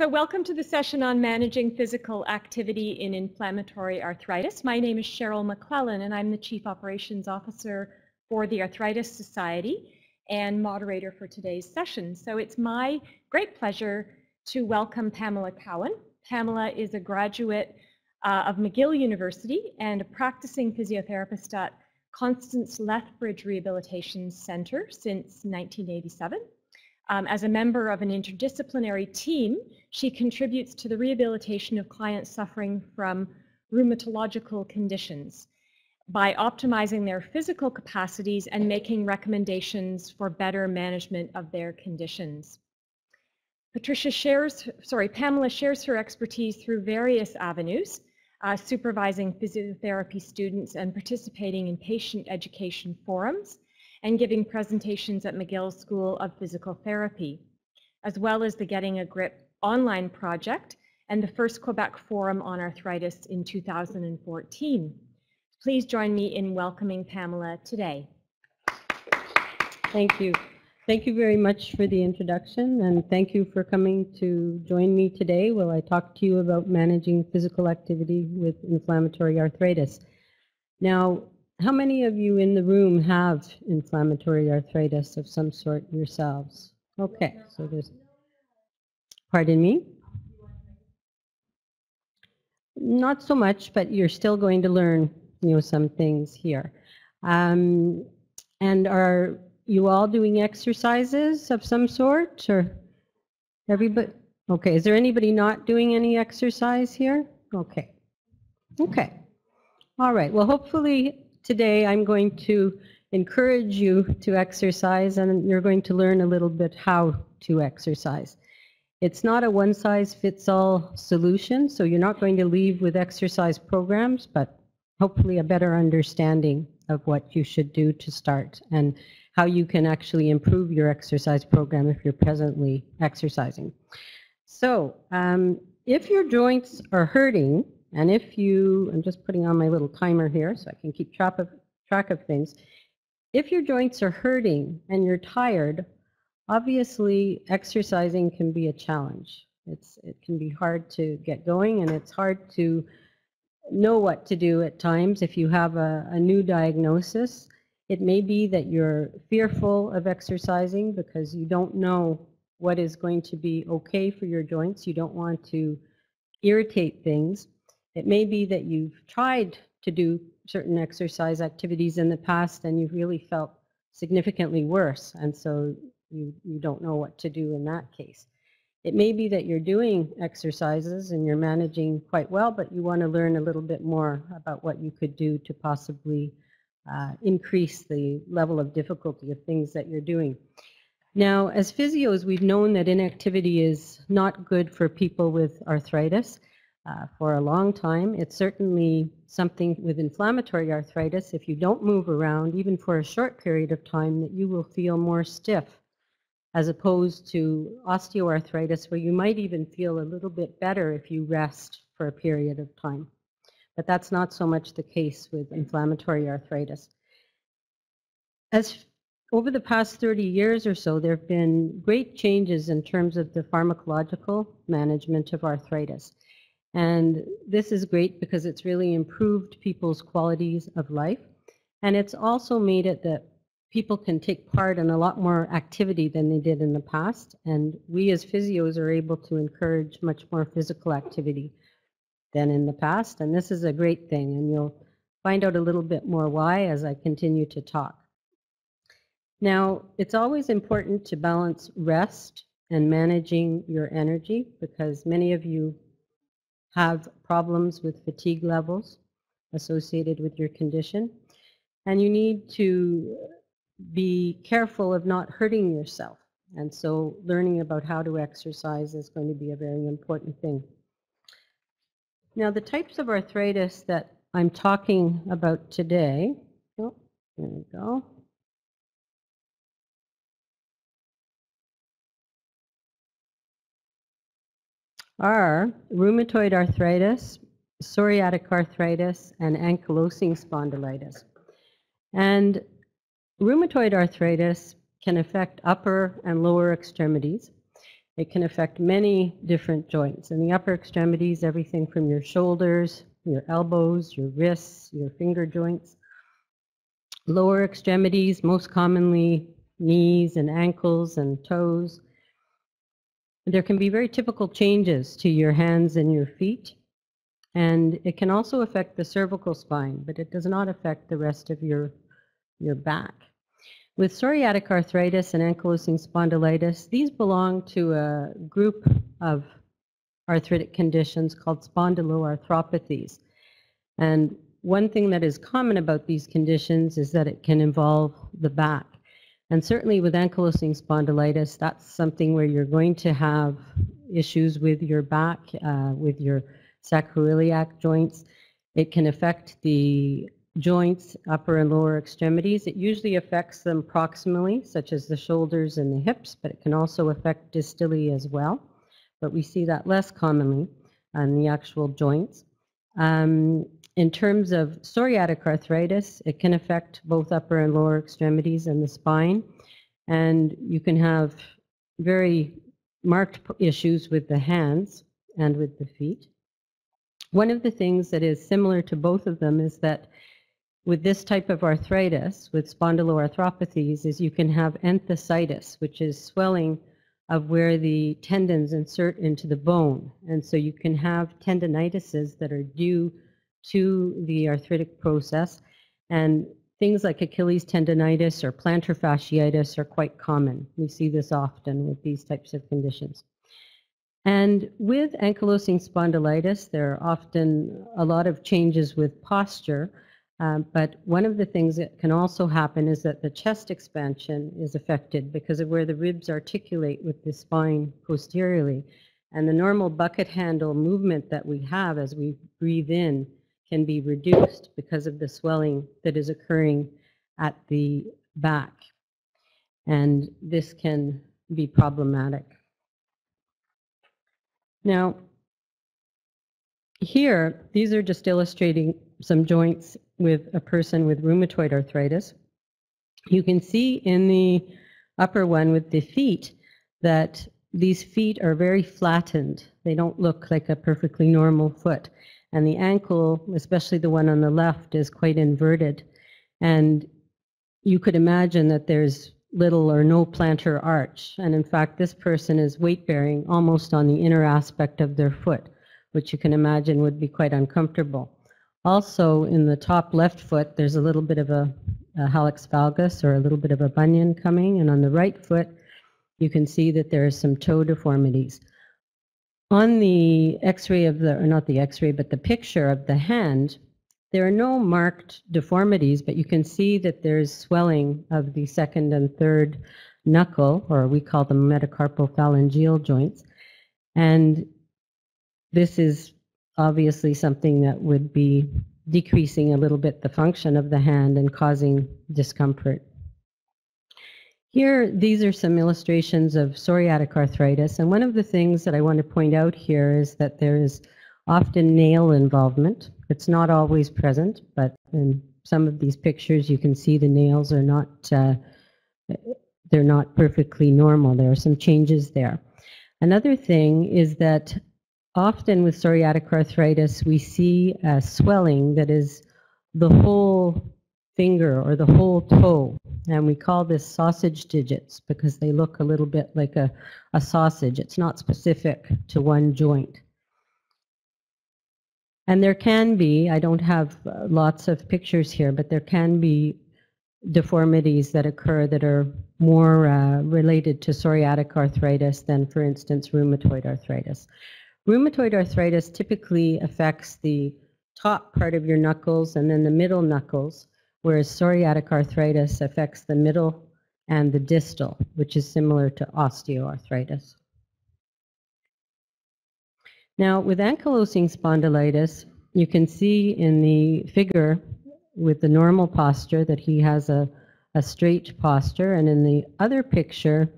So welcome to the session on managing physical activity in inflammatory arthritis. My name is Cheryl McClellan and I'm the Chief Operations Officer for the Arthritis Society and moderator for today's session. So it's my great pleasure to welcome Pamela Cohen. Pamela is a graduate of McGill University and a practicing physiotherapist at Constance Lethbridge Rehabilitation Center since 1987. As a member of an interdisciplinary team, she contributes to the rehabilitation of clients suffering from rheumatological conditions by optimizing their physical capacities and making recommendations for better management of their conditions. Pamela shares her expertise through various avenues, supervising physiotherapy students and participating in patient education forums, and giving presentations at McGill School of Physical Therapy, as well as the Getting a Grip online project and the first Quebec Forum on Arthritis in 2014. Please join me in welcoming Pamela today. Thank you. Thank you very much for the introduction, and thank you for coming to join me today while I talk to you about managing physical activity with inflammatory arthritis. Now, how many of you in the room have inflammatory arthritis of some sort yourselves? Okay, so there's, pardon me? Not so much, but you're still going to learn, some things here. And are you all doing exercises of some sort, or everybody? Okay, is there anybody not doing any exercise here? Okay. Okay. All right, well, hopefully today I'm going to encourage you to exercise, and you're going to learn a little bit how to exercise. It's not a one-size-fits-all solution, so you're not going to leave with exercise programs, but hopefully a better understanding of what you should do to start and how you can actually improve your exercise program if you're presently exercising. So if your joints are hurting, and if you, I'm just putting on my little timer here so I can keep track of things. If your joints are hurting and you're tired, obviously exercising can be a challenge. It can be hard to get going, and it's hard to know what to do at times if you have a new diagnosis. It may be that you're fearful of exercising because you don't know what is going to be okay for your joints. You don't want to irritate things. It may be that you've tried to do certain exercise activities in the past and you've really felt significantly worse, and so you don't know what to do in that case. It may be that you're doing exercises and you're managing quite well, but you want to learn a little bit more about what you could do to possibly increase the level of difficulty of things that you're doing. Now, as physios, we've known that inactivity is not good for people with arthritis. For a long time. It's certainly something with inflammatory arthritis, if you don't move around, even for a short period of time, that you will feel more stiff, as opposed to osteoarthritis, where you might even feel a little bit better if you rest for a period of time. But that's not so much the case with inflammatory arthritis. As over the past 30 years or so, there have been great changes in terms of the pharmacological management of arthritis. And this is great because it's really improved people's qualities of life. And it's also made it that people can take part in a lot more activity than they did in the past. And we as physios are able to encourage much more physical activity than in the past. And this is a great thing. And you'll find out a little bit more why as I continue to talk. Now, it's always important to balance rest and managing your energy, because many of you have problems with fatigue levels associated with your condition, and you need to be careful of not hurting yourself. And so learning about how to exercise is going to be a very important thing. Now, the types of arthritis that I'm talking about today, oh, there we go. Are rheumatoid arthritis, psoriatic arthritis, and ankylosing spondylitis. And rheumatoid arthritis can affect upper and lower extremities. It can affect many different joints. In the upper extremities, everything from your shoulders, your elbows, your wrists, your finger joints. Lower extremities, most commonly knees and ankles and toes. There can be very typical changes to your hands and your feet. And it can also affect the cervical spine, but it does not affect the rest of your back. With psoriatic arthritis and ankylosing spondylitis, these belong to a group of arthritic conditions called spondyloarthropathies. And one thing that is common about these conditions is that it can involve the back. And certainly with ankylosing spondylitis, that's something where you're going to have issues with your back, with your sacroiliac joints. It can affect the joints, upper and lower extremities. It usually affects them proximally, such as the shoulders and the hips, but it can also affect distally as well. But we see that less commonly on the actual joints. In terms of psoriatic arthritis, it can affect both upper and lower extremities and the spine. And you can have very marked issues with the hands and with the feet. One of the things that is similar to both of them is that with this type of arthritis, with spondyloarthropathies, is you can have enthesitis, which is swelling of where the tendons insert into the bone. And so you can have tendinitises that are due to the arthritic process. And things like Achilles tendinitis or plantar fasciitis are quite common. We see this often with these types of conditions. And with ankylosing spondylitis, there are often a lot of changes with posture. But one of the things that can also happen is that the chest expansion is affected because of where the ribs articulate with the spine posteriorly. And the normal bucket handle movement that we have as we breathe in can be reduced because of the swelling that is occurring at the back. And this can be problematic. Now, here, these are just illustrating some joints with a person with rheumatoid arthritis. You can see in the upper one with the feet that these feet are very flattened. They don't look like a perfectly normal foot. And the ankle, especially the one on the left, is quite inverted. And you could imagine that there's little or no plantar arch. And in fact, this person is weight-bearing almost on the inner aspect of their foot, which you can imagine would be quite uncomfortable. Also, in the top left foot, there's a little bit of a hallux valgus or a little bit of a bunion coming. And on the right foot, you can see that there are some toe deformities. On the x-ray of the, or not the x-ray, but the picture of the hand, there are no marked deformities, but you can see that there's swelling of the second and third knuckle, or we call them metacarpophalangeal joints. And this is obviously something that would be decreasing a little bit the function of the hand and causing discomfort. Here, these are some illustrations of psoriatic arthritis. And one of the things that I want to point out here is that there is often nail involvement. It's not always present, but in some of these pictures you can see the nails are not, they're not perfectly normal. There are some changes there. Another thing is that often with psoriatic arthritis we see a swelling that is the whole finger or the whole toe, and we call this sausage digits because they look a little bit like a sausage. It's not specific to one joint. And there can be, I don't have lots of pictures here, but there can be deformities that occur that are more related to psoriatic arthritis than, for instance, rheumatoid arthritis. Rheumatoid arthritis typically affects the top part of your knuckles and then the middle knuckles, whereas psoriatic arthritis affects the middle and the distal, which is similar to osteoarthritis. Now, with ankylosing spondylitis, you can see in the figure with the normal posture that he has a straight posture, and in the other picture,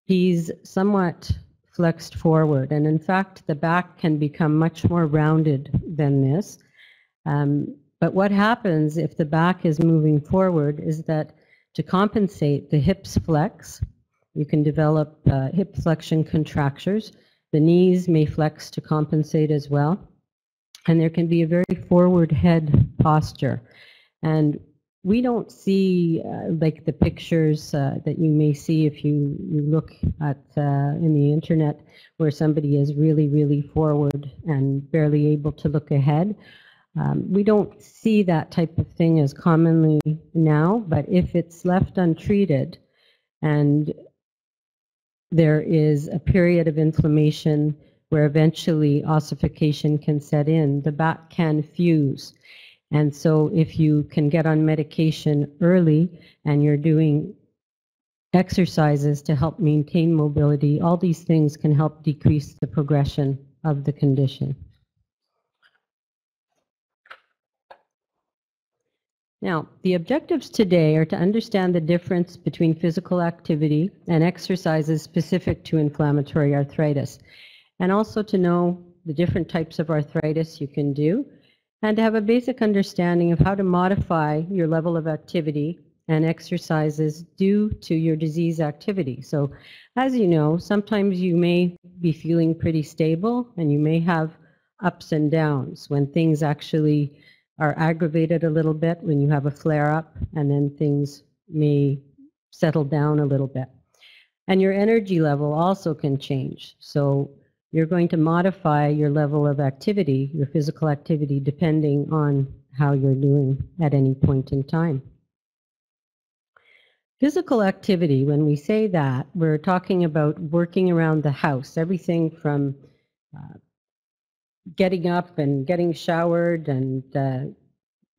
he's somewhat flexed forward. And in fact, the back can become much more rounded than this. But what happens if the back is moving forward is that to compensate, the hips flex You can develop hip flexion contractures. The knees may flex to compensate as well. And there can be a very forward head posture. And we don't see like the pictures that you may see if you look at in the internet where somebody is really, really forward and barely able to look ahead. We don't see that type of thing as commonly now, but if it's left untreated and there is a period of inflammation where eventually ossification can set in, the back can fuse. And so if you can get on medication early and you're doing exercises to help maintain mobility, all these things can help decrease the progression of the condition. Now, the objectives today are to understand the difference between physical activity and exercises specific to inflammatory arthritis, and also to know the different types of arthritis you can do, and to have a basic understanding of how to modify your level of activity and exercises due to your disease activity. So, as you know, sometimes you may be feeling pretty stable and you may have ups and downs when things actually are aggravated a little bit, when you have a flare-up, and then things may settle down a little bit. And your energy level also can change. So you're going to modify your level of activity, your physical activity, depending on how you're doing at any point in time. Physical activity, when we say that, we're talking about working around the house, everything from getting up and getting showered and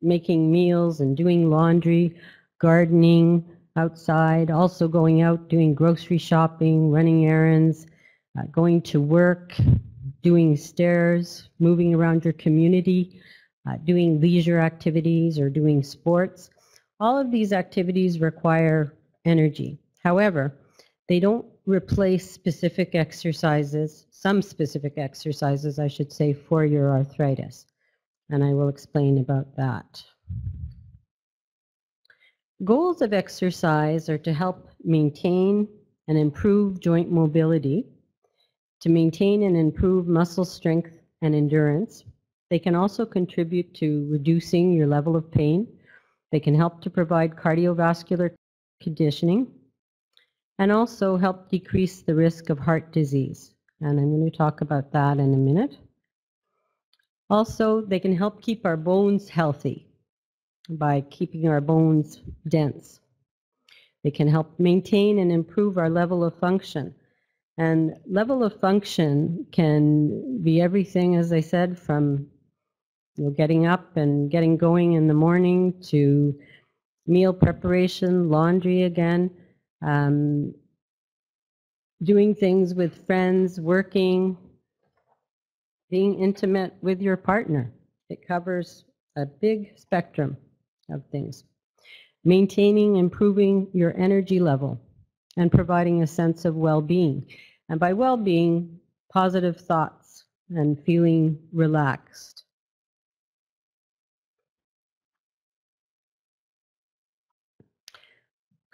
making meals and doing laundry, gardening outside, also going out, doing grocery shopping, running errands, going to work, doing stairs, moving around your community, doing leisure activities or doing sports. All of these activities require energy. However, they don't replace specific exercises, some specific exercises, I should say, for your arthritis. And I will explain about that. Goals of exercise are to help maintain and improve joint mobility, to maintain and improve muscle strength and endurance. They can also contribute to reducing your level of pain. They can help to provide cardiovascular conditioning and also help decrease the risk of heart disease. And I'm going to talk about that in a minute. Also, they can help keep our bones healthy by keeping our bones dense. They can help maintain and improve our level of function. And level of function can be everything, as I said, from getting up and getting going in the morning to meal preparation, laundry again, doing things with friends, working, being intimate with your partner. It covers a big spectrum of things. Maintaining, improving your energy level, and providing a sense of well-being. And by well-being, positive thoughts and feeling relaxed.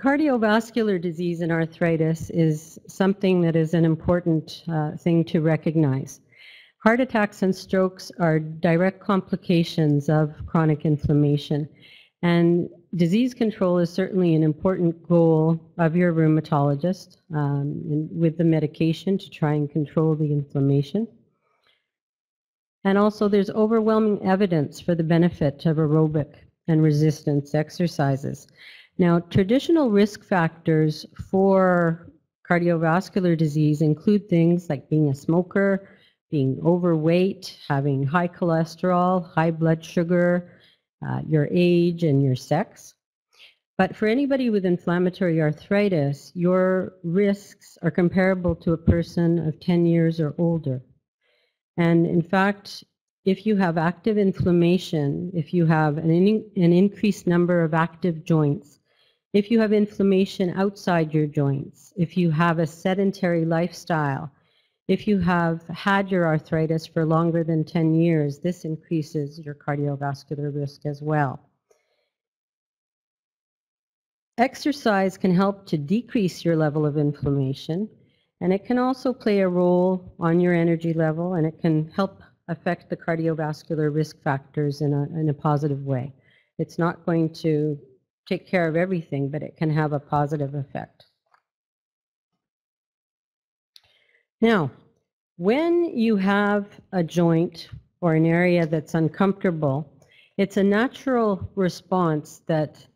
Cardiovascular disease and arthritis is something that is an important thing to recognize. Heart attacks and strokes are direct complications of chronic inflammation, and disease control is certainly an important goal of your rheumatologist with the medication to try and control the inflammation. And also there's overwhelming evidence for the benefit of aerobic and resistance exercises. Now, traditional risk factors for cardiovascular disease include things like being a smoker, being overweight, having high cholesterol, high blood sugar, your age, and your sex. But for anybody with inflammatory arthritis, your risks are comparable to a person of 10 years or older. And in fact, if you have active inflammation, if you have an increased number of active joints, if you have inflammation outside your joints, if you have a sedentary lifestyle, if you have had your arthritis for longer than 10 years, this increases your cardiovascular risk as well. Exercise can help to decrease your level of inflammation, and it can also play a role on your energy level, and it can help affect the cardiovascular risk factors in a positive way. It's not going to take care of everything, but it can have a positive effect. Now, when you have a joint or an area that's uncomfortable, it's a natural response that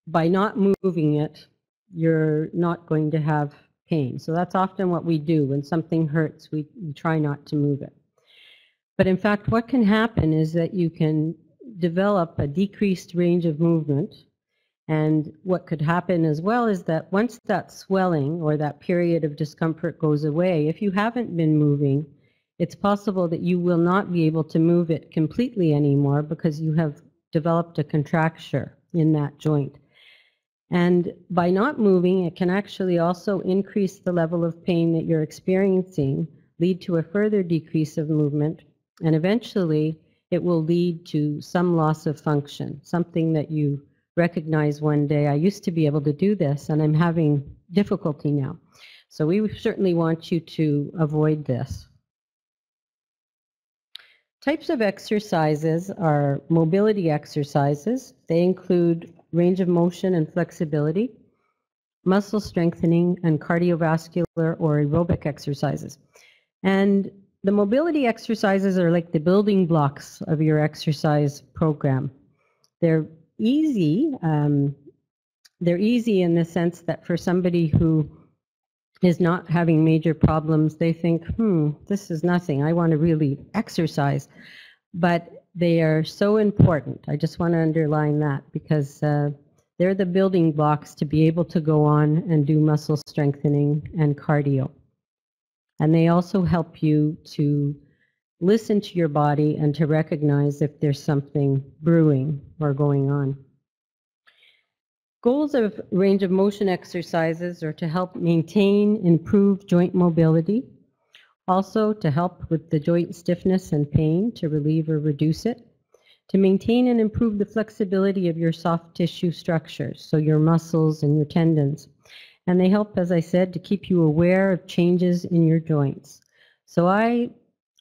by not moving it, you're not going to have pain. So that's often what we do. When something hurts, we try not to move it. But in fact, what can happen is that you can develop a decreased range of movement. And what could happen as well is that once that swelling or that period of discomfort goes away, if you haven't been moving, it's possible that you will not be able to move it completely anymore because you have developed a contracture in that joint. And by not moving, it can actually also increase the level of pain that you're experiencing, lead to a further decrease of movement, and eventually it will lead to some loss of function, something that you recognize one day, I used to be able to do this and I'm having difficulty now. So we certainly want you to avoid this. Types of exercises are mobility exercises. They include range of motion and flexibility, muscle strengthening, and cardiovascular or aerobic exercises. And the mobility exercises are like the building blocks of your exercise program. They're easy. They're easy in the sense that for somebody who is not having major problems, they think, this is nothing. I want to really exercise. But they are so important. I just want to underline that because they're the building blocks to be able to go on and do muscle strengthening and cardio. And they also help you to listen to your body and to recognize if there's something brewing or going on. Goals of range of motion exercises are to help maintain, improve joint mobility, also to help with the joint stiffness and pain, to relieve or reduce it, to maintain and improve the flexibility of your soft tissue structures, so your muscles and your tendons. And they help, as I said, to keep you aware of changes in your joints. So I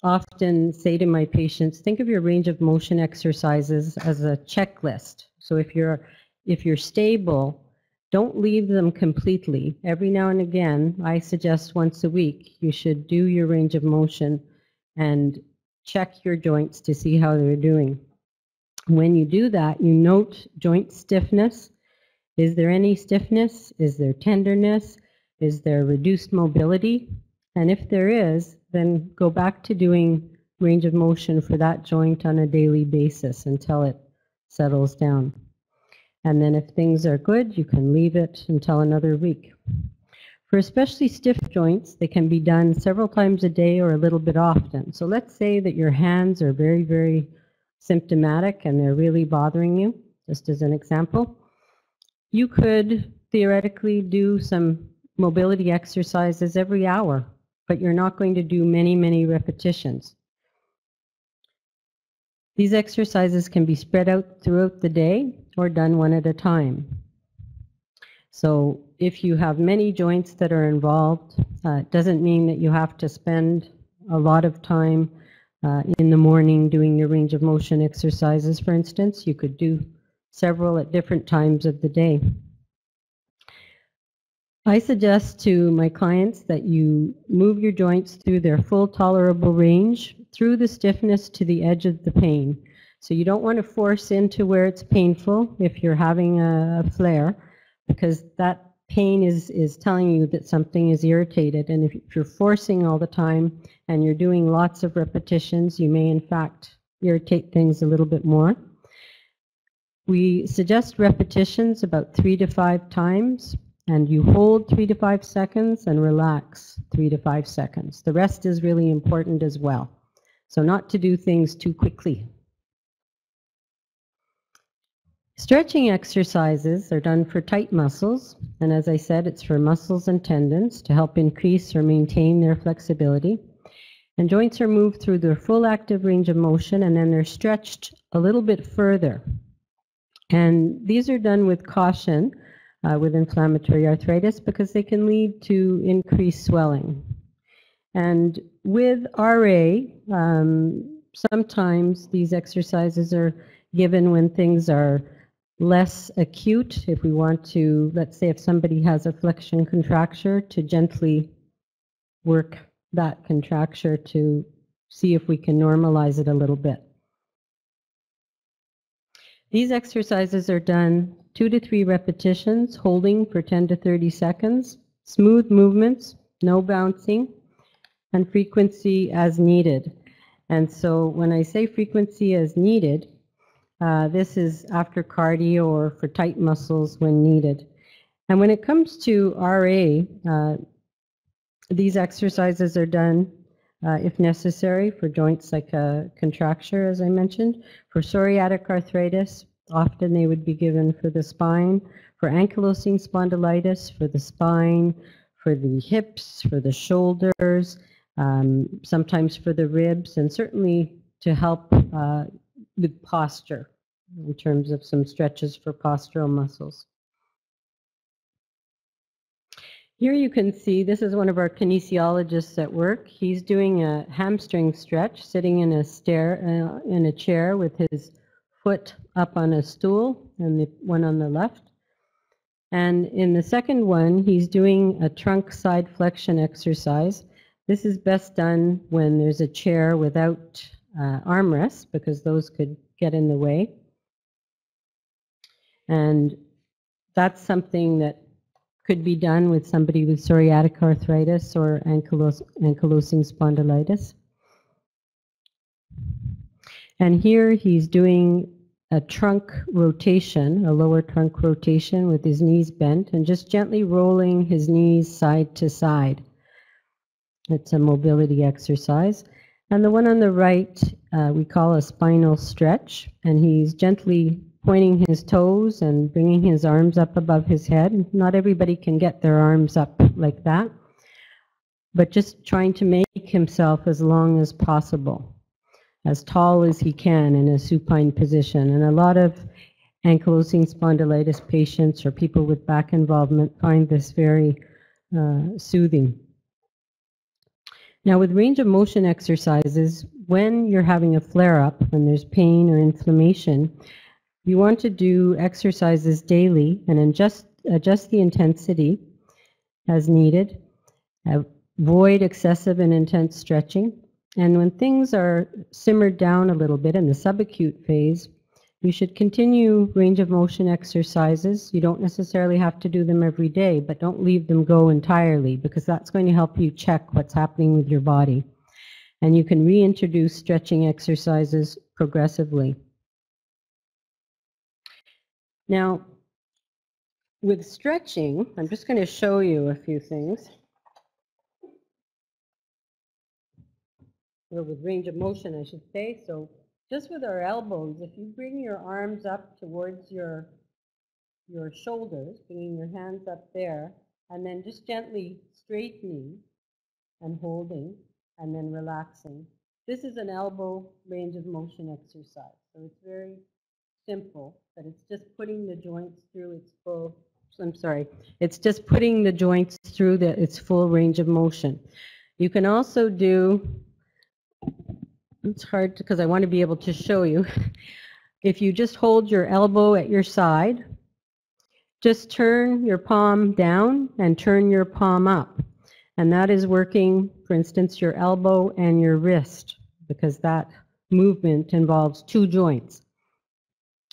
often say to my patients, think of your range of motion exercises as a checklist. So if you're stable, don't leave them completely. Every now and again, I suggest once a week, you should do your range of motion and check your joints to see how they're doing. When you do that, you note joint stiffness. Is there any stiffness? Is there tenderness? Is there reduced mobility? And if there is, then go back to doing range of motion for that joint on a daily basis until it settles down. And then if things are good, you can leave it until another week. For especially stiff joints, they can be done several times a day or a little bit often. So let's say that your hands are very, very symptomatic and they're really bothering you, just as an example. You could theoretically do some mobility exercises every hour, but you're not going to do many, many repetitions. These exercises can be spread out throughout the day or done one at a time. So if you have many joints that are involved, it doesn't mean that you have to spend a lot of time in the morning doing your range of motion exercises, for instance. You could do several at different times of the day. I suggest to my clients that you move your joints through their full tolerable range, through the stiffness to the edge of the pain. So you don't want to force into where it's painful if you're having a flare, because that pain is telling you that something is irritated. And if you're forcing all the time and you're doing lots of repetitions, you may in fact irritate things a little bit more. We suggest repetitions about 3 to 5 times, and you hold 3 to 5 seconds and relax 3 to 5 seconds. The rest is really important as well. So not to do things too quickly. Stretching exercises are done for tight muscles, and as I said, it's for muscles and tendons to help increase or maintain their flexibility. And joints are moved through their full active range of motion, and then they're stretched a little bit further. And these are done with caution. with inflammatory arthritis because they can lead to increased swelling. And with RA, sometimes these exercises are given when things are less acute. If we want to, let's say if somebody has a flexion contracture, to gently work that contracture to see if we can normalize it a little bit. These exercises are done 2 to 3 repetitions, holding for 10 to 30 seconds, smooth movements, no bouncing, and frequency as needed. And so when I say frequency as needed, this is after cardio or for tight muscles when needed. And when it comes to RA, these exercises are done if necessary for joints like a contracture, as I mentioned. For psoriatic arthritis, often they would be given for the spine. For ankylosing spondylitis, for the spine, for the hips, for the shoulders, sometimes for the ribs, and certainly to help with posture in terms of some stretches for postural muscles. Here you can see, this is one of our kinesiologists at work. He's doing a hamstring stretch, sitting in a chair with his foot up on a stool, and the one on the left. And in the second one, he's doing a trunk side flexion exercise. This is best done when there's a chair without armrests, because those could get in the way. And that's something that could be done with somebody with psoriatic arthritis or ankylosing spondylitis. And here he's doing a trunk rotation, a lower trunk rotation with his knees bent and just gently rolling his knees side to side. It's a mobility exercise. And the one on the right we call a spinal stretch, and he's gently pointing his toes and bringing his arms up above his head. Not everybody can get their arms up like that, but just trying to make himself as long as possible, as tall as he can in a supine position. And a lot of ankylosing spondylitis patients or people with back involvement find this very soothing. Now with range of motion exercises, when you're having a flare-up, when there's pain or inflammation, you want to do exercises daily and adjust the intensity as needed. Avoid excessive and intense stretching. And when things are simmered down a little bit in the subacute phase, you should continue range of motion exercises. You don't necessarily have to do them every day, but don't leave them go entirely, because that's going to help you check what's happening with your body. And you can reintroduce stretching exercises progressively. Now, with stretching, I'm just going to show you a few things. Or with range of motion, I should say. So just with our elbows, if you bring your arms up towards your shoulders, bringing your hands up there, and then just gently straightening and holding, and then relaxing. This is an elbow range of motion exercise. So it's very simple, but it's just putting the joints through its full, it's just putting the joints through its full range of motion. You can also do, it's hard because I want to be able to show you. If you just hold your elbow at your side, just turn your palm down and turn your palm up. And that is working, for instance, your elbow and your wrist, because that movement involves 2 joints.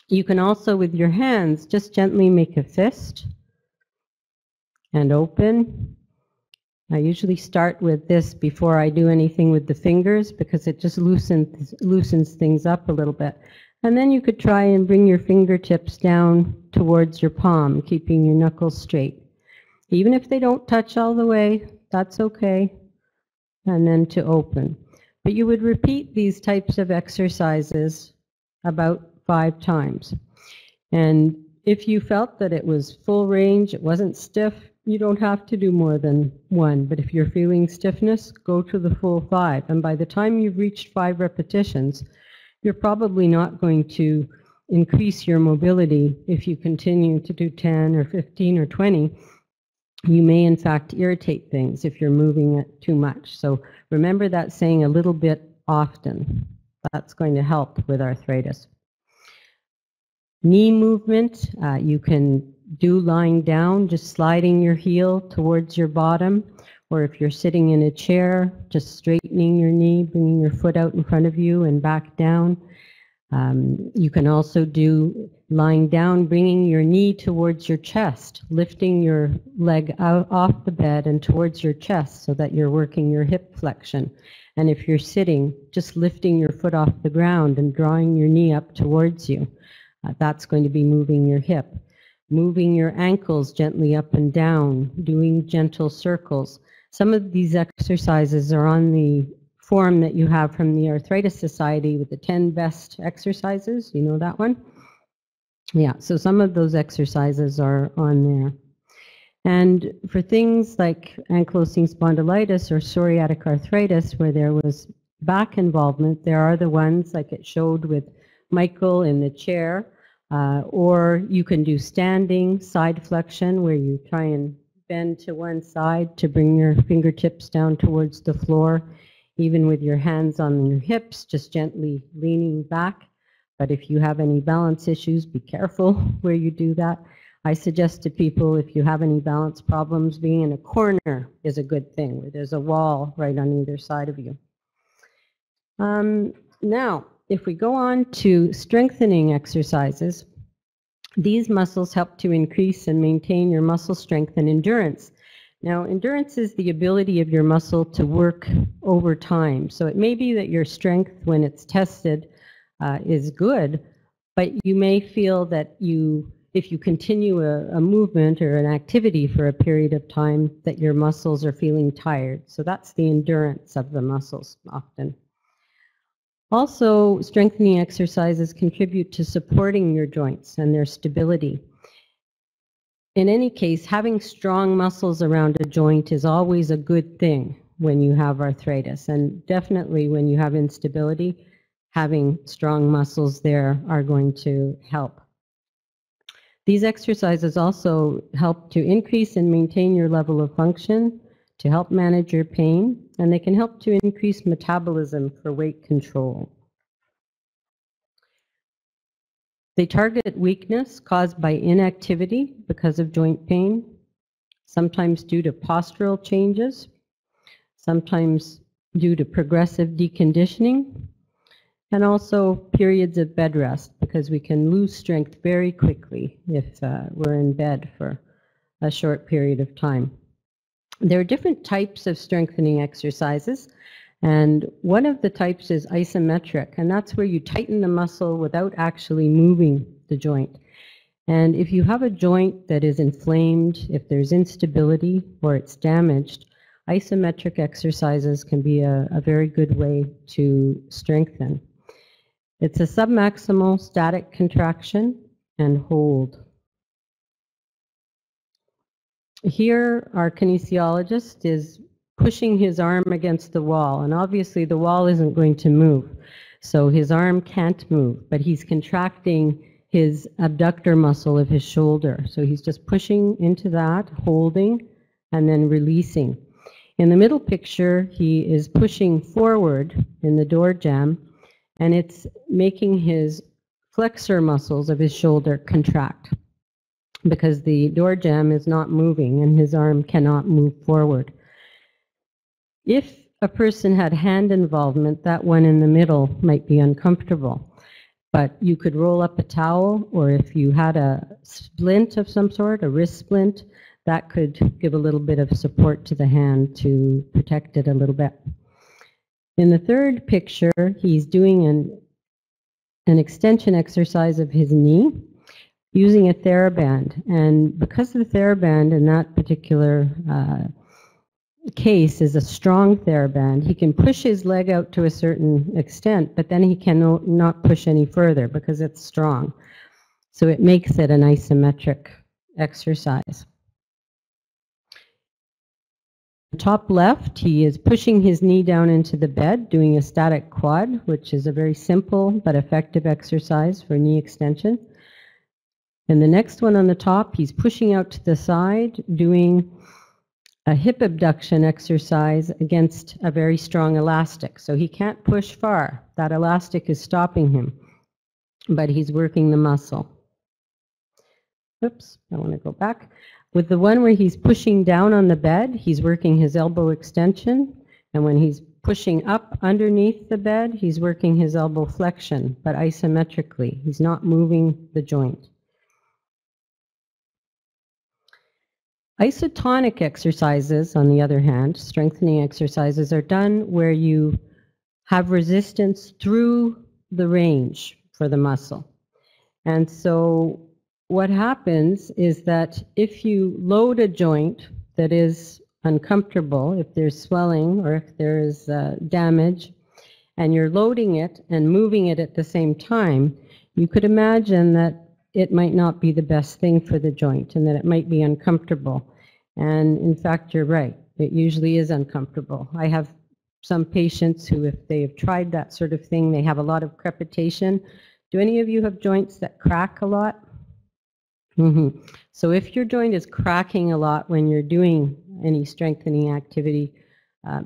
You can also, with your hands, just gently make a fist and open. I usually start with this before I do anything with the fingers, because it just loosens things up a little bit. And then you could try and bring your fingertips down towards your palm, keeping your knuckles straight. Even if they don't touch all the way, that's okay. And then to open. But you would repeat these types of exercises about 5 times. And if you felt that it was full range, it wasn't stiff, you don't have to do more than 1. But if you're feeling stiffness, go to the full 5. And by the time you've reached 5 repetitions, you're probably not going to increase your mobility. If you continue to do 10 or 15 or 20, you may in fact irritate things if you're moving it too much. So remember that saying, a little bit often. That's going to help with arthritis. Knee movement, you can do lying down, just sliding your heel towards your bottom, or if you're sitting in a chair, just straightening your knee, bringing your foot out in front of you and back down. You can also do lying down, bringing your knee towards your chest, lifting your leg out off the bed and towards your chest so that you're working your hip flexion. And if you're sitting, just lifting your foot off the ground and drawing your knee up towards you. That's going to be moving your hip. Moving your ankles gently up and down, doing gentle circles. Some of these exercises are on the form that you have from the Arthritis Society with the 10 best exercises. You know that one? Yeah, so some of those exercises are on there. And for things like ankylosing spondylitis or psoriatic arthritis, where there was back involvement, there are the ones like it showed with Michael in the chair, or you can do standing side flexion where you try and bend to one side to bring your fingertips down towards the floor, even with your hands on your hips, just gently leaning back. But if you have any balance issues, be careful where you do that. I suggest to people, if you have any balance problems, being in a corner is a good thing, where there's a wall right on either side of you. Now, if we go on to strengthening exercises, these muscles help to increase and maintain your muscle strength and endurance. Now, endurance is the ability of your muscle to work over time. So it may be that your strength, when it's tested, is good, but you may feel that if you continue a movement or an activity for a period of time, that your muscles are feeling tired. So that's the endurance of the muscles often. Also, strengthening exercises contribute to supporting your joints and their stability. In any case, having strong muscles around a joint is always a good thing when you have arthritis, and definitely when you have instability, having strong muscles there are going to help. These exercises also help to increase and maintain your level of function, to help manage your pain, and they can help to increase metabolism for weight control. They target weakness caused by inactivity because of joint pain, sometimes due to postural changes, sometimes due to progressive deconditioning, and also periods of bed rest, because we can lose strength very quickly if we're in bed for a short period of time. There are different types of strengthening exercises, and one of the types is isometric, and that's where you tighten the muscle without actually moving the joint. And if you have a joint that is inflamed, if there's instability or it's damaged, isometric exercises can be a very good way to strengthen. It's a submaximal static contraction and hold. Here, our kinesiologist is pushing his arm against the wall, and obviously the wall isn't going to move, so his arm can't move, but he's contracting his abductor muscle of his shoulder. So he's just pushing into that, holding, and then releasing. In the middle picture, he is pushing forward in the door jamb, and it's making his flexor muscles of his shoulder contract because the door jamb is not moving and his arm cannot move forward. If a person had hand involvement, that one in the middle might be uncomfortable. But you could roll up a towel, or if you had a splint of some sort, a wrist splint, that could give a little bit of support to the hand to protect it a little bit. In the third picture, he's doing an extension exercise of his knee using a TheraBand. And because the TheraBand in that particular case is a strong TheraBand, he can push his leg out to a certain extent, but then he cannot push any further because it's strong. So it makes it an isometric exercise. Top left, he is pushing his knee down into the bed, doing a static quad, which is a very simple but effective exercise for knee extension. And the next one on the top, he's pushing out to the side, doing a hip abduction exercise against a very strong elastic. So he can't push far. That elastic is stopping him, but he's working the muscle. Oops, I want to go back. With the one where he's pushing down on the bed, he's working his elbow extension. And when he's pushing up underneath the bed, he's working his elbow flexion, but isometrically. He's not moving the joint. Isotonic exercises, on the other hand, strengthening exercises, are done where you have resistance through the range for the muscle. And so what happens is that if you load a joint that is uncomfortable, if there's swelling or if there's damage, and you're loading it and moving it at the same time, you could imagine that it might not be the best thing for the joint and that it might be uncomfortable. And in fact, you're right. It usually is uncomfortable. I have some patients who, if they have tried that sort of thing, they have a lot of crepitation. Do any of you have joints that crack a lot? So if your joint is cracking a lot when you're doing any strengthening activity,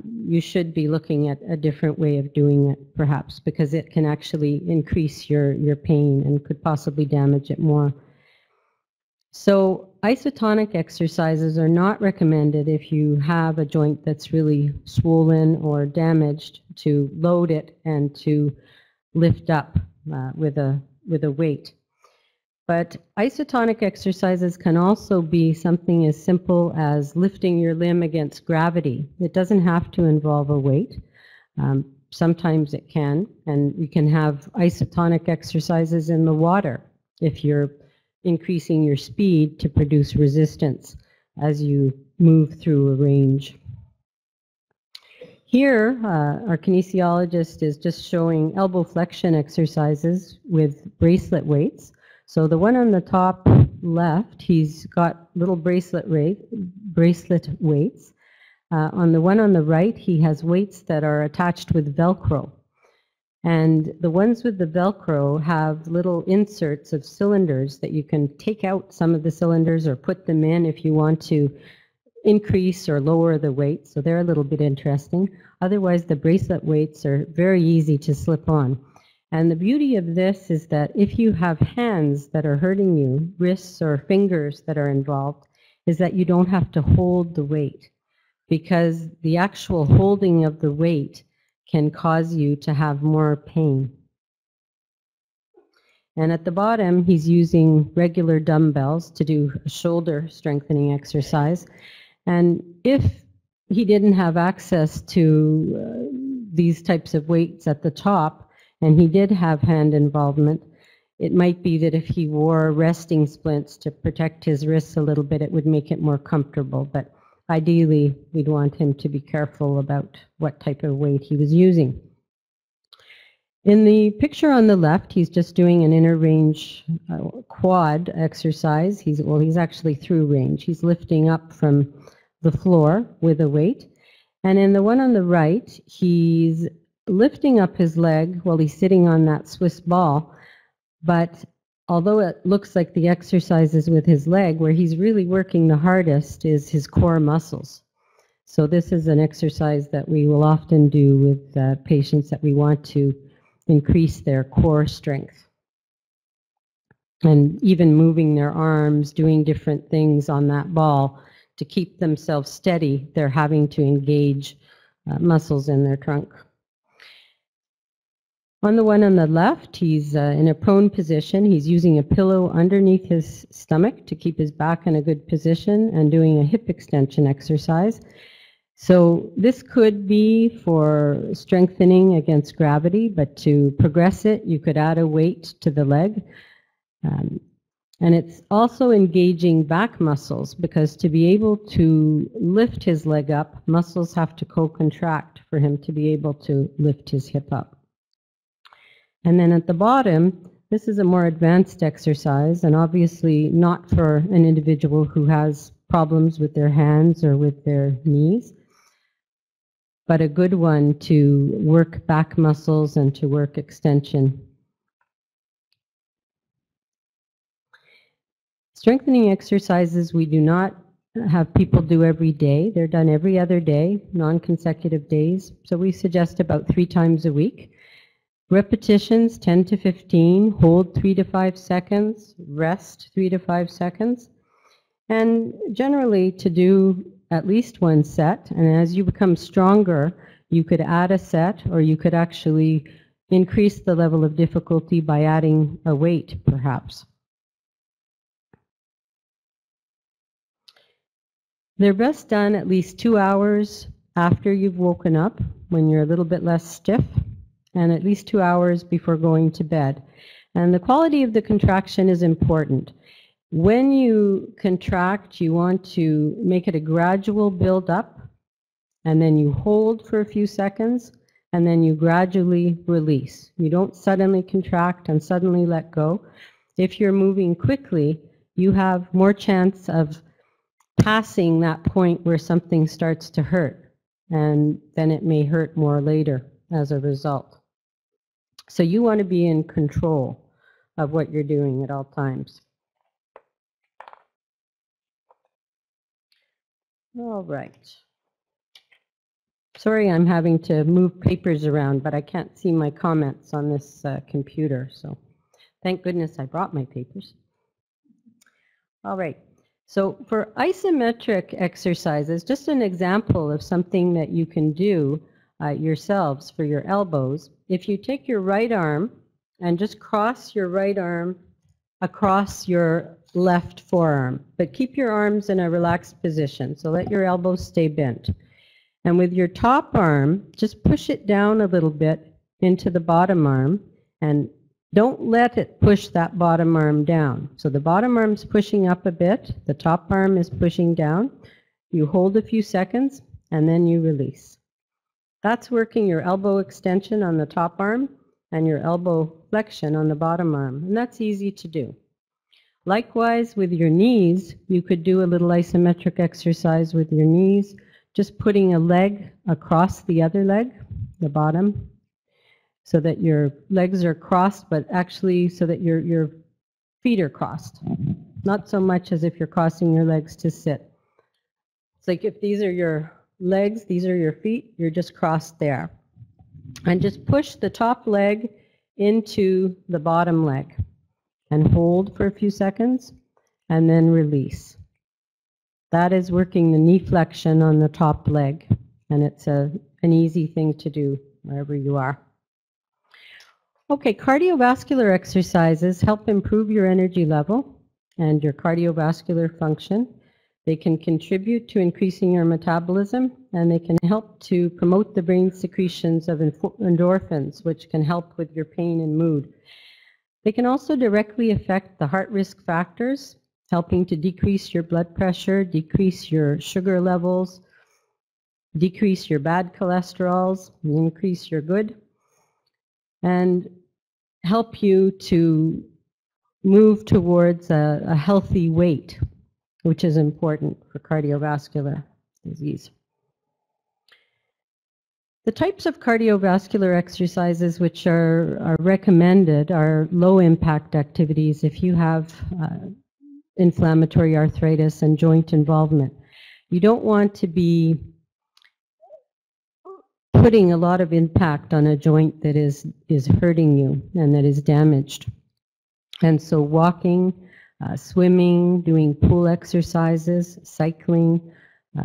you should be looking at a different way of doing it, perhaps, because it can actually increase your pain and could possibly damage it more. So isotonic exercises are not recommended if you have a joint that's really swollen or damaged, to load it and to lift up with a weight. But isotonic exercises can also be something as simple as lifting your limb against gravity. It doesn't have to involve a weight. Sometimes it can, and you can have isotonic exercises in the water if you're increasing your speed to produce resistance as you move through a range. Here, our kinesiologist is just showing elbow flexion exercises with bracelet weights. So the one on the top left, he's got little bracelet weights. On the one on the right, he has weights that are attached with Velcro. And the ones with the Velcro have little inserts of cylinders that you can take out some of the cylinders or put them in if you want to increase or lower the weight. So they're a little bit interesting. Otherwise, the bracelet weights are very easy to slip on. And the beauty of this is that if you have hands that are hurting you, wrists or fingers that are involved, is that you don't have to hold the weight, because the actual holding of the weight can cause you to have more pain. And at the bottom, he's using regular dumbbells to do a shoulder strengthening exercise. And if he didn't have access to these types of weights at the top, and he did have hand involvement, it might be that if he wore resting splints to protect his wrists a little bit, it would make it more comfortable. But ideally, we'd want him to be careful about what type of weight he was using. In the picture on the left, he's just doing an inner range quad exercise. He's actually through range. He's lifting up from the floor with a weight. And in the one on the right, he's lifting up his leg while he's sitting on that Swiss ball. But although it looks like the exercise is with his leg, where he's really working the hardest is his core muscles. So this is an exercise that we will often do with patients that we want to increase their core strength. And even moving their arms, doing different things on that ball to keep themselves steady, they're having to engage muscles in their trunk. On the one on the left, he's in a prone position. He's using a pillow underneath his stomach to keep his back in a good position and doing a hip extension exercise. So this could be for strengthening against gravity, but to progress it, you could add a weight to the leg. And it's also engaging back muscles, because to be able to lift his leg up, muscles have to co-contract for him to be able to lift his hip up. And then at the bottom, this is a more advanced exercise, and obviously not for an individual who has problems with their hands or with their knees. but a good one to work back muscles and to work extension. Strengthening exercises we do not have people do every day. They're done every other day, non-consecutive days. So we suggest about 3 times a week. Repetitions 10 to 15, hold 3 to 5 seconds, rest 3 to 5 seconds. And generally to do at least 1 set. And as you become stronger, you could add a set, or you could actually increase the level of difficulty by adding a weight, perhaps. They're best done at least 2 hours after you've woken up, when you're a little bit less stiff, and at least 2 hours before going to bed. And the quality of the contraction is important. When you contract, you want to make it a gradual build up, and then you hold for a few seconds, and then you gradually release. You don't suddenly contract and suddenly let go. If you're moving quickly, you have more chance of passing that point where something starts to hurt, and then it may hurt more later as a result. So you want to be in control of what you're doing at all times. All right. Sorry, I'm having to move papers around, but I can't see my comments on this computer, so thank goodness I brought my papers. All right. So for isometric exercises, just an example of something that you can do yourselves for your elbows. If you take your right arm and just cross your right arm across your left forearm, but keep your arms in a relaxed position, so let your elbows stay bent. And with your top arm, just push it down a little bit into the bottom arm, and don't let it push that bottom arm down. So the bottom arm's pushing up a bit, the top arm is pushing down. You hold a few seconds, and then you release. That's working your elbow extension on the top arm and your elbow flexion on the bottom arm, and that's easy to do. Likewise, with your knees, you could do a little isometric exercise with your knees, just putting a leg across the other leg, the bottom, so that your legs are crossed, but actually so that your feet are crossed. Not so much as if you're crossing your legs to sit. It's like if these are your legs, these are your feet, you're just crossed there. And just push the top leg into the bottom leg and hold for a few seconds and then release. That is working the knee flexion on the top leg, and it's an easy thing to do wherever you are. Okay, cardiovascular exercises help improve your energy level and your cardiovascular function. They can contribute to increasing your metabolism, and they can help to promote the brain secretions of endorphins, which can help with your pain and mood. They can also directly affect the heart risk factors, helping to decrease your blood pressure, decrease your sugar levels, decrease your bad cholesterols, and increase your good, and help you to move towards a healthy weight, which is important for cardiovascular disease. The types of cardiovascular exercises which are recommended are low-impact activities if you have inflammatory arthritis and joint involvement. You don't want to be putting a lot of impact on a joint that is hurting you and that is damaged. And so walking, swimming, doing pool exercises, cycling,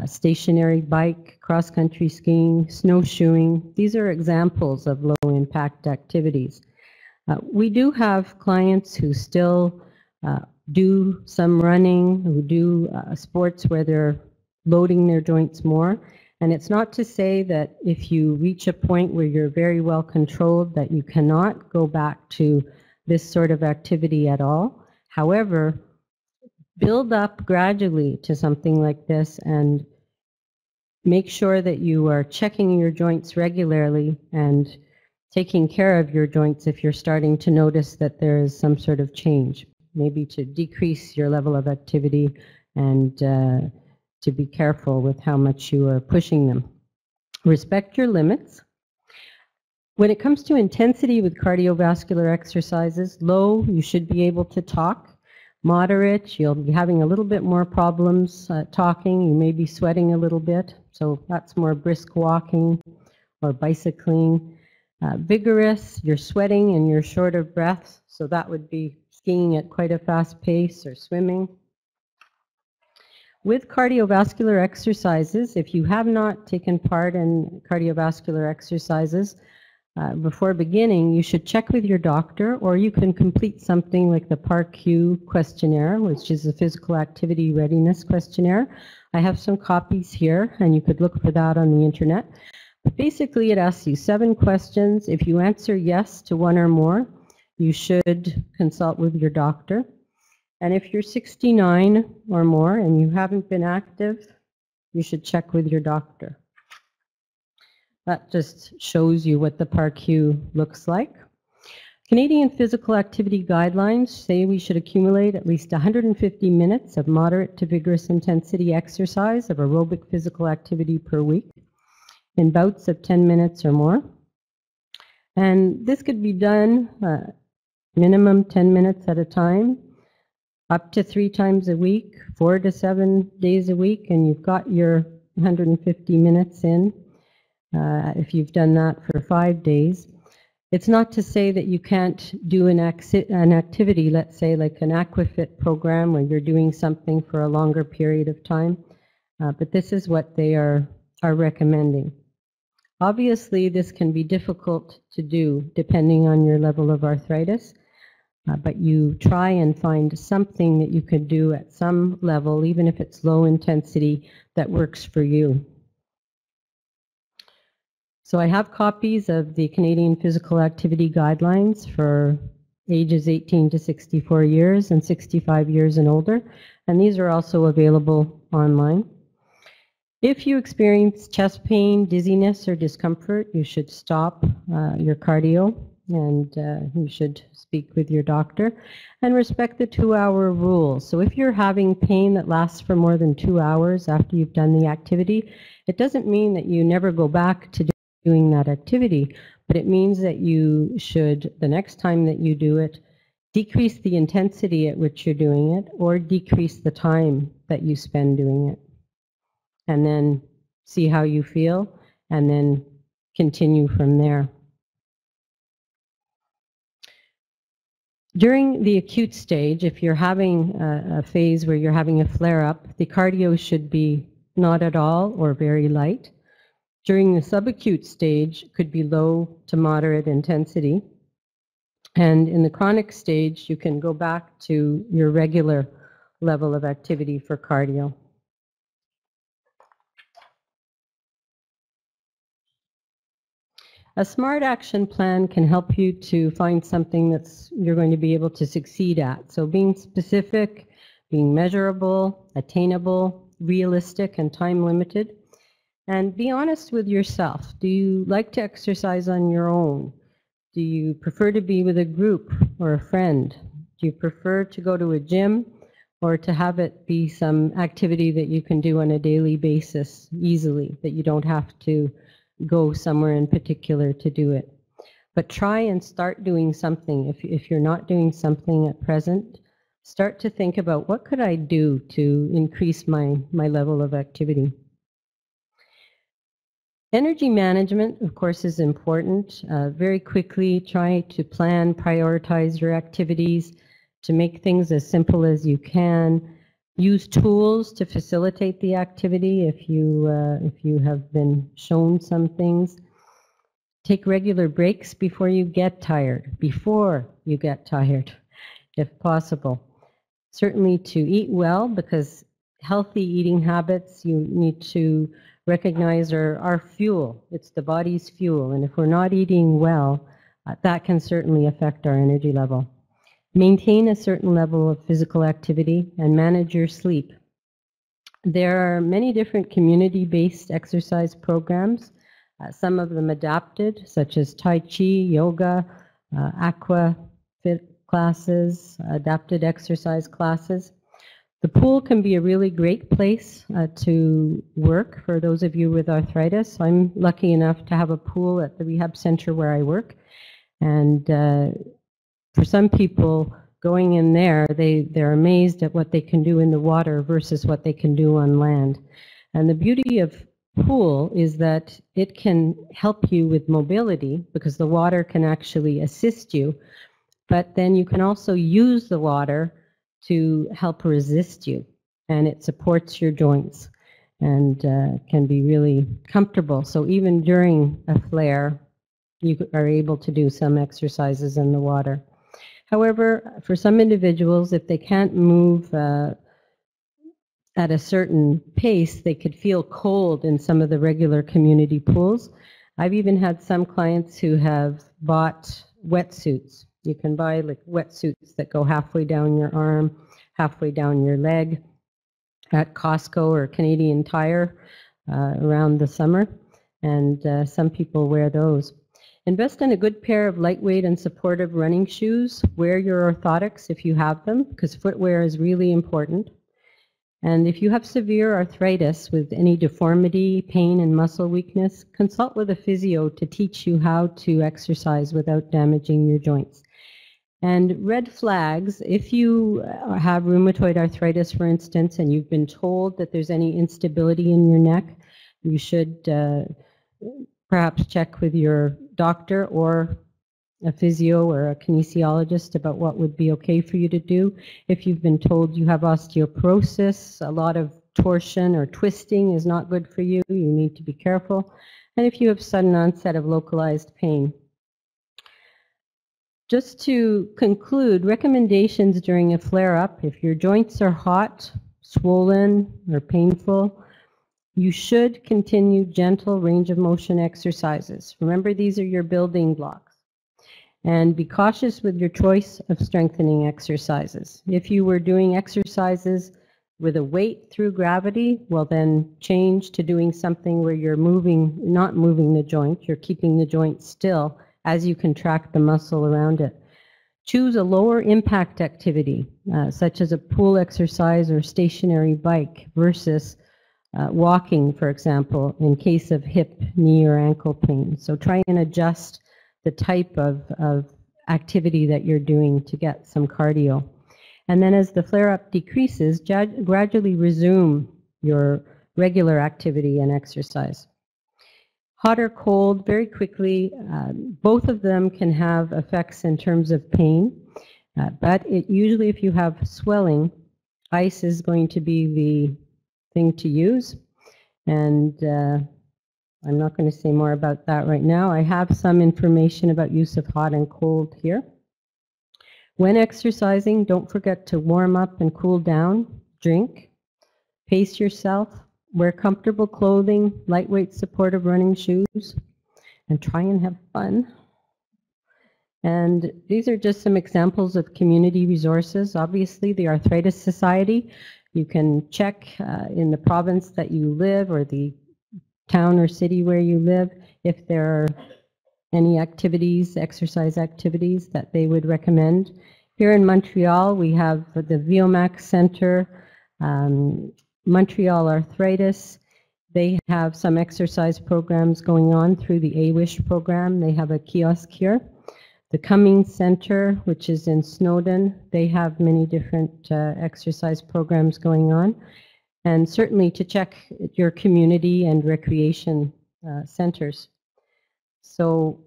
stationary bike, cross-country skiing, snowshoeing, these are examples of low-impact activities. We do have clients who still do some running, who do sports where they're loading their joints more. And it's not to say that if you reach a point where you're very well controlled that you cannot go back to this sort of activity at all. However, build up gradually to something like this and make sure that you are checking your joints regularly and taking care of your joints if you're starting to notice that there is some sort of change, maybe to decrease your level of activity and to be careful with how much you are pushing them. Respect your limits. When it comes to intensity with cardiovascular exercises, low, you should be able to talk. Moderate, you'll be having a little bit more problems talking. You may be sweating a little bit, so that's more brisk walking or bicycling. Vigorous, you're sweating and you're short of breath, so that would be skiing at quite a fast pace or swimming. With cardiovascular exercises, if you have not taken part in cardiovascular exercises, before beginning, you should check with your doctor, or you can complete something like the PAR-Q questionnaire, which is a physical activity readiness questionnaire. I have some copies here, and you could look for that on the internet. But basically, it asks you 7 questions. If you answer yes to 1 or more, you should consult with your doctor. And if you're 69 or more and you haven't been active, you should check with your doctor. That just shows you what the PAR-Q looks like. Canadian Physical Activity Guidelines say we should accumulate at least 150 minutes of moderate to vigorous intensity exercise of aerobic physical activity per week in bouts of 10 minutes or more. And this could be done minimum 10 minutes at a time, up to 3 times a week, 4 to 7 days a week, and you've got your 150 minutes in. If you've done that for 5 days. It's not to say that you can't do an activity, let's say like an aquafit program where you're doing something for a longer period of time, but this is what they are recommending. Obviously, this can be difficult to do depending on your level of arthritis, but you try and find something that you could do at some level, even if it's low intensity, that works for you. So I have copies of the Canadian Physical Activity Guidelines for ages 18 to 64 years and 65 years and older, and these are also available online. If you experience chest pain, dizziness, or discomfort, you should stop your cardio and you should speak with your doctor and respect the 2-hour rule. So if you're having pain that lasts for more than 2 hours after you've done the activity, it doesn't mean that you never go back to doing that activity, but it means that you should, the next time that you do it, decrease the intensity at which you're doing it or decrease the time that you spend doing it. And then see how you feel and then continue from there. During the acute stage, if you're having a phase where you're having a flare-up, the cardio should be not at all or very light. During the subacute stage, could be low to moderate intensity. And in the chronic stage, you can go back to your regular level of activity for cardio. A SMART action plan can help you to find something that's you're going to be able to succeed at. So being specific, being measurable, attainable, realistic, and time limited. And be honest with yourself. Do you like to exercise on your own? Do you prefer to be with a group or a friend? Do you prefer to go to a gym or to have it be some activity that you can do on a daily basis easily, that you don't have to go somewhere in particular to do it? But try and start doing something. If you're not doing something at present, start to think about what could I do to increase my level of activity. Energy management, of course, is important. Very quickly, try to plan, prioritize your activities to make things as simple as you can. Use tools to facilitate the activity if you have been shown some things. Take regular breaks before you get tired, if possible. Certainly to eat well, because healthy eating habits you need to recognize are our fuel. It's the body's fuel, and if we're not eating well, that can certainly affect our energy level. Maintain a certain level of physical activity and manage your sleep. There are many different community-based exercise programs, some of them adapted, such as Tai Chi, yoga, aqua fit classes, adapted exercise classes. The pool can be a really great place to work for those of you with arthritis. I'm lucky enough to have a pool at the rehab center where I work. And for some people, going in there, they're amazed at what they can do in the water versus what they can do on land. And the beauty of pool is that it can help you with mobility because the water can actually assist you. But then you can also use the water to help resist you, and it supports your joints and can be really comfortable. So even during a flare, you are able to do some exercises in the water. However, for some individuals, if they can't move at a certain pace, they could feel cold in some of the regular community pools. I've even had some clients who have bought wetsuits. You can buy like wetsuits that go halfway down your arm, halfway down your leg at Costco or Canadian Tire around the summer, and some people wear those. Invest in a good pair of lightweight and supportive running shoes. Wear your orthotics if you have them, because footwear is really important. And if you have severe arthritis with any deformity, pain, and muscle weakness, consult with a physio to teach you how to exercise without damaging your joints. And red flags, if you have rheumatoid arthritis, for instance, and you've been told that there's any instability in your neck, you should perhaps check with your doctor or a physio or a kinesiologist about what would be okay for you to do. If you've been told you have osteoporosis, a lot of torsion or twisting is not good for you, you need to be careful. And if you have sudden onset of localized pain. Just to conclude, recommendations during a flare-up, if your joints are hot, swollen, or painful, you should continue gentle range of motion exercises. Remember, these are your building blocks. And be cautious with your choice of strengthening exercises. If you were doing exercises with a weight through gravity, well then change to doing something where you're not moving the joint, you're keeping the joint still as you contract the muscle around it. Choose a lower impact activity, such as a pool exercise or stationary bike versus walking, for example, in case of hip, knee, or ankle pain. So try and adjust the type of activity that you're doing to get some cardio. And then as the flare-up decreases, gradually resume your regular activity and exercise. Hot or cold, very quickly, both of them can have effects in terms of pain, but usually if you have swelling, ice is going to be the thing to use, and I'm not going to say more about that right now. I have some information about use of hot and cold here. When exercising, don't forget to warm up and cool down, drink, pace yourself, wear comfortable clothing, lightweight supportive running shoes, and try and have fun. And these are just some examples of community resources. Obviously, the Arthritis Society, you can check in the province that you live or the town or city where you live if there are any activities, exercise activities that they would recommend. Here in Montreal, we have the VOMAC Center, Montreal Arthritis. They have some exercise programs going on through the AWISH program. They have a kiosk here. The Cummings Center, which is in Snowdon, they have many different exercise programs going on. And certainly to check your community and recreation centers. So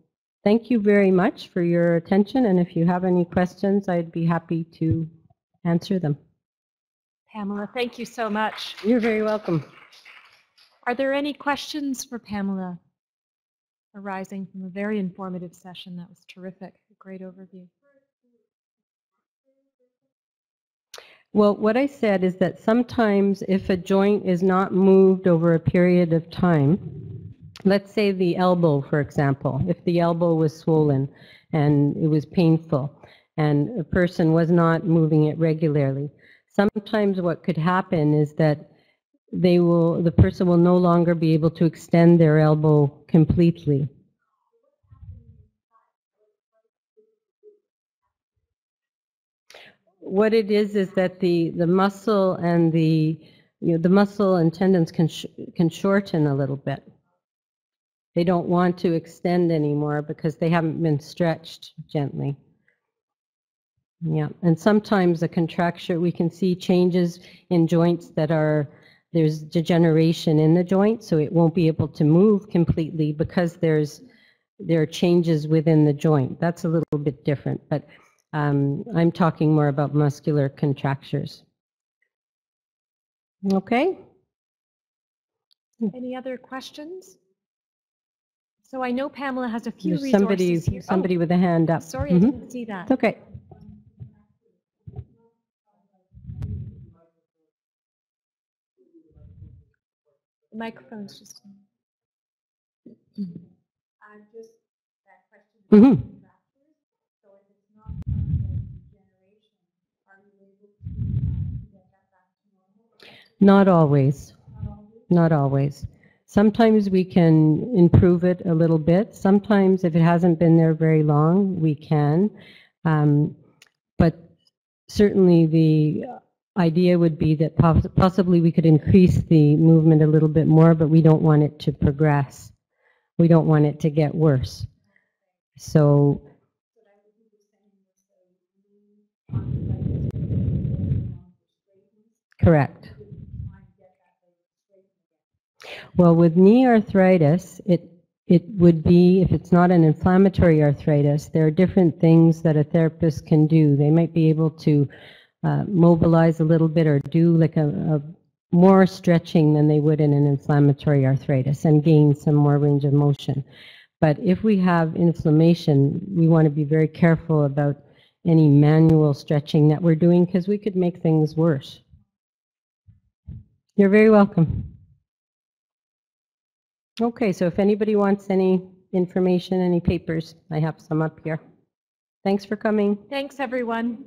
thank you very much for your attention, and if you have any questions, I'd be happy to answer them. Pamela, thank you so much. You're very welcome. Are there any questions for Pamela arising from a very informative session? That was terrific. A great overview. Well, what I said is that sometimes if a joint is not moved over a period of time, let's say the elbow, for example, if the elbow was swollen and it was painful and a person was not moving it regularly, sometimes what could happen is that the person will no longer be able to extend their elbow completely. what it is that the muscle and the muscle and tendons can shorten a little bit. They don't want to extend anymore because they haven't been stretched gently. Yeah, and sometimes a contracture, we can see changes in joints that there's degeneration in the joint, so it won't be able to move completely because there are changes within the joint. That's a little bit different, but I'm talking more about muscular contractures. Okay? Any other questions? So I know Pamela has a few There's resources here. somebody with a hand up. Sorry, I didn't see that. It's okay. The microphone's just. Mm-hmm. Not always. Not always. Sometimes we can improve it a little bit. Sometimes if it hasn't been there very long, we can. But certainly the idea would be that possibly we could increase the movement a little bit more, but we don't want it to progress. We don't want it to get worse. So correct. Well, with knee arthritis, it would be, if it's not an inflammatory arthritis, there are different things that a therapist can do. They might be able to mobilize a little bit or do like a more stretching than they would in an inflammatory arthritis and gain some more range of motion. But if we have inflammation, we want to be very careful about any manual stretching that we're doing because we could make things worse. You're very welcome. Okay, so if anybody wants any information, any papers, I have some up here. Thanks for coming. Thanks, everyone.